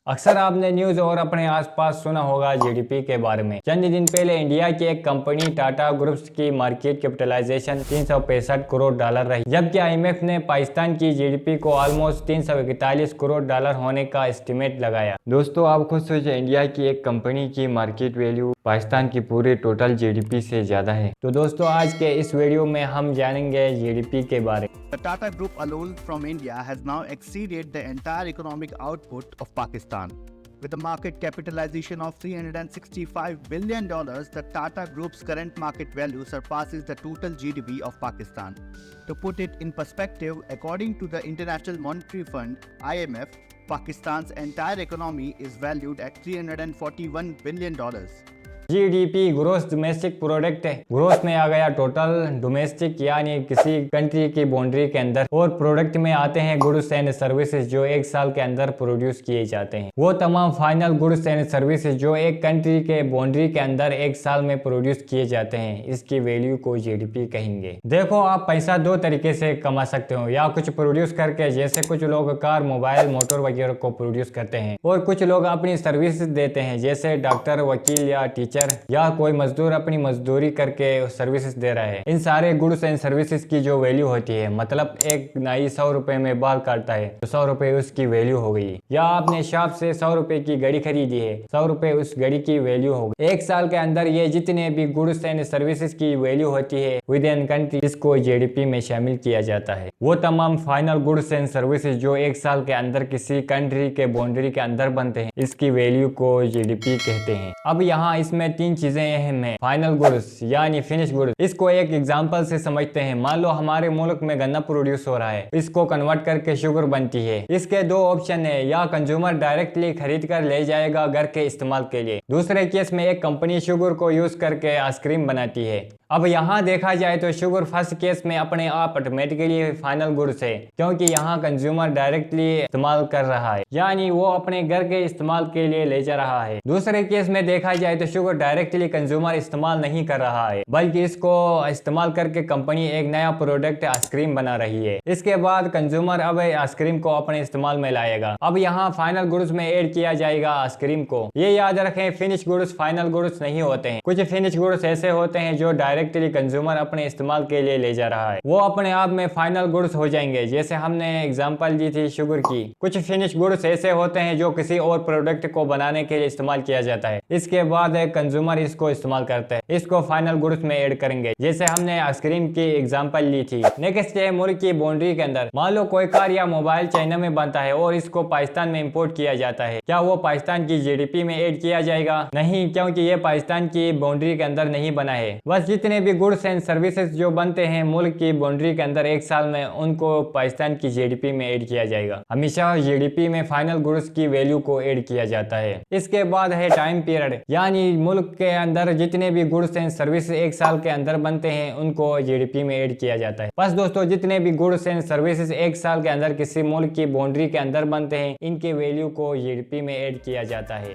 अक्सर आपने न्यूज और अपने आसपास सुना होगा जीडीपी के बारे में। चंद दिन पहले इंडिया की एक कंपनी टाटा ग्रुप्स की मार्केट कैपिटलाइजेशन $365 करोड़ रही, जबकि आईएमएफ ने पाकिस्तान की जीडीपी को ऑलमोस्ट $341 करोड़ होने का एस्टिमेट लगाया। दोस्तों, आप खुद सोचिए, इंडिया की एक कंपनी की मार्केट वैल्यू पाकिस्तान की पूरे टोटल जीडीपी से ज्यादा है। तो दोस्तों, आज के इस वीडियो में हम जानेंगे जीडीपी के बारे में। The Tata Group alone from India has now exceeded the entire economic output of Pakistan. With a market capitalization of $365 billion, the Tata Group's current market value surpasses the total GDP of Pakistan. To put it in perspective, according to the International Monetary Fund (IMF), Pakistan's entire economy is valued at $341 billion. GDP gross domestic product है। Gross में आ गया total domestic, यानी किसी country की boundary के अंदर, और प्रोडक्ट में आते हैं गुड्स एंड सर्विसेज जो एक साल के अंदर प्रोड्यूस किए जाते हैं। वो तमाम फाइनल गुड्स एंड सर्विसेज जो एक कंट्री के बाउंड्री के अंदर एक साल में प्रोड्यूस किए जाते हैं, इसकी वैल्यू को जीडीपी कहेंगे। देखो, आप पैसा दो तरीके से कमा सकते हो, या कुछ प्रोड्यूस करके, जैसे कुछ लोग कार, मोबाइल, मोटर वगैरह को प्रोड्यूस करते हैं, और कुछ लोग अपनी सर्विस देते हैं, जैसे डॉक्टर, वकील या टीचर या कोई मजदूर अपनी मजदूरी करके सर्विसेज दे रहा है। इन सारे गुड्स एंड सर्विसेज की जो वैल्यू होती है, मतलब एक नाई 100 रुपए में बाल काटता है तो 100 रुपए उसकी वैल्यू हो गई। या आपने शॉप से 100 रुपए की घड़ी खरीदी है, 100 रुपए उस घड़ी की वैल्यू हो गई। एक साल के अंदर ये जितने भी गुड्स एंड सर्विसेज की वैल्यू होती है विद इन कंट्री, इसको जीडीपी में शामिल किया जाता है। वो तमाम फाइनल गुड्स एंड सर्विसेज जो एक साल के अंदर किसी कंट्री के बाउंड्री के अंदर बनते हैं, इसकी वैल्यू को जीडीपी कहते हैं। अब यहाँ इसमें तीन चीजें अहम है। फाइनल गुड्स यानी फिनिश गुड्स, इसको एक एग्जांपल से समझते हैं। मान लो हमारे मुल्क में गन्ना प्रोड्यूस हो रहा है, इसको कन्वर्ट करके शुगर बनती है। इसके दो ऑप्शन है, या कंज्यूमर डायरेक्टली खरीद कर ले जाएगा घर के इस्तेमाल के लिए, दूसरे केस में एक कंपनी शुगर को यूज करके आइसक्रीम बनाती है। अब यहाँ देखा जाए तो शुगर फर्स्ट केस में अपने आप ऑटोमेटिकली फाइनल गुड्स है, क्योंकि यहाँ कंज्यूमर डायरेक्टली इस्तेमाल कर रहा है, यानी वो अपने घर के इस्तेमाल के लिए ले जा रहा है। दूसरे केस में देखा जाए तो शुगर डायरेक्टली कंज्यूमर इस्तेमाल नहीं कर रहा है, बल्कि इसको इस्तेमाल करके कंपनी एक नया प्रोडक्ट आइसक्रीम बना रही है। इसके बाद कंज्यूमर अब आइसक्रीम को अपने इस्तेमाल में लाएगा। अब यहाँ फाइनल गुड्स में ऐड किया जाएगा आइसक्रीम को। ये याद रखें, फिनिश गुड्स फाइनल गुड्स नहीं होते हैं। कुछ फिनिश गुड्स ऐसे होते हैं जो डायरेक्टली कंज्यूमर अपने इस्तेमाल के लिए ले जा रहा है, वो अपने आप में फाइनल गुड्स हो जाएंगे, जैसे हमने एग्जांपल दी थी शुगर की। कुछ फिनिश गुड्स ऐसे होते हैं जो किसी और प्रोडक्ट को बनाने के लिए इस्तेमाल किया जाता है, इसके बाद कंज्यूमर इसको इस्तेमाल करते हैं, इसको फाइनल गुड्स में ऐड करेंगे, जैसे हमने आइसक्रीम की एग्जांपल ली थी। नेक्स्ट है मुल्क की बाउंड्री के अंदर। मान लो कोई कार या मोबाइल चाइना में बनता है और इसको पाकिस्तान में इंपोर्ट किया जाता है, क्या वो पाकिस्तान की जीडीपी में ऐड किया जाएगा? नहीं, क्योंकि ये पाकिस्तान की बाउंड्री के अंदर नहीं बना है। बस जितने भी गुड्स एंड सर्विसेज जो बनते हैं मुल्क की बाउंड्री के अंदर एक साल में, उनको पाकिस्तान की जीडीपी में ऐड किया जाएगा। हमेशा जीडीपी में फाइनल गुड्स की वैल्यू को ऐड किया जाता है। इसके बाद है टाइम पीरियड, यानी मुल्क के अंदर जितने भी गुड्स एंड सर्विसेज एक साल के अंदर बनते हैं, उनको जीडीपी में ऐड किया जाता है। बस दोस्तों, जितने भी गुड्स एंड सर्विसेज एक साल के अंदर किसी मुल्क की बाउंड्री के अंदर बनते हैं, इनके वैल्यू को जीडीपी में ऐड किया जाता है।